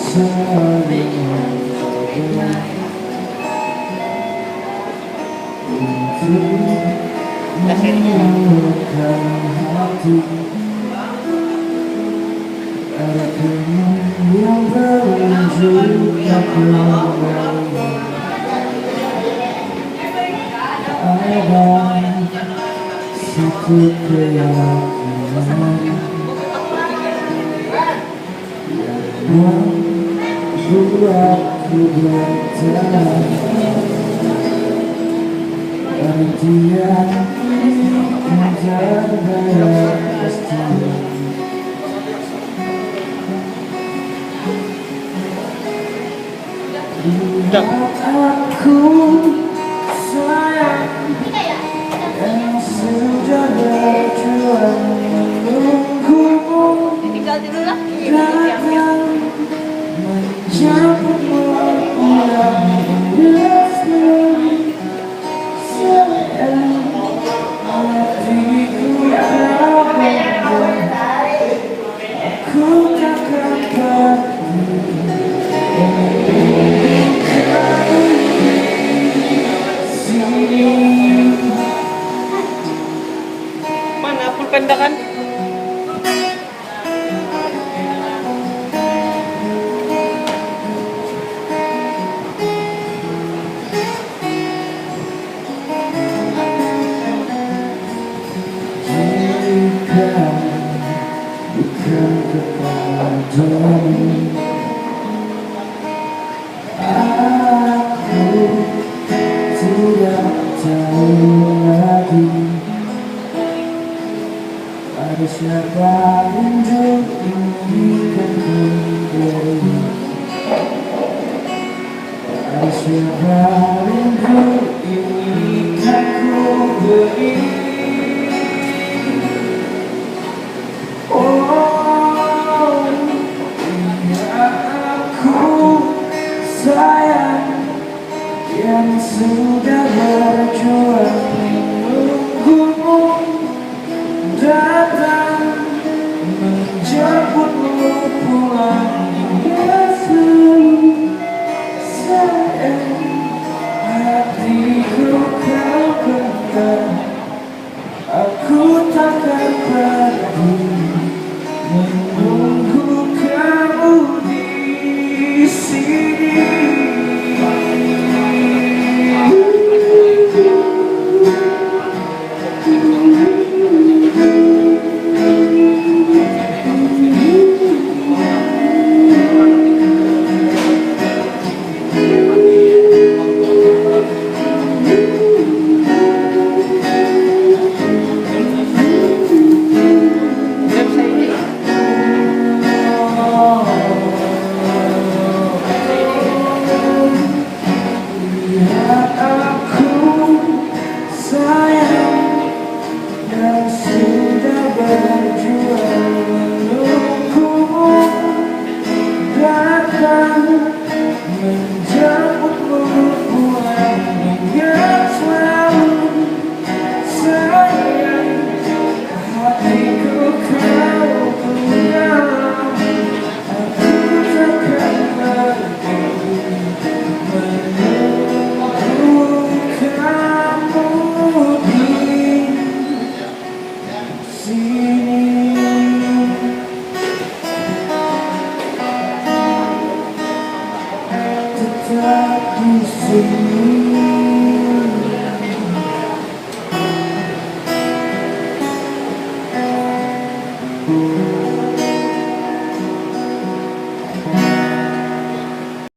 Satu keyakinan yang membuatku berjalan, dan dia menjaga pasti. Aku sayang yang sudah berjuang menunggumu datang menjemputmu ulang sayang hatiku kau aku takkan pergi. Mana pulpen kan? Jika bukan kepadamu, aku tidak tahu lagi pada siapa rindu ini kan ku beri, pada siapa rindu ini kan ku beri.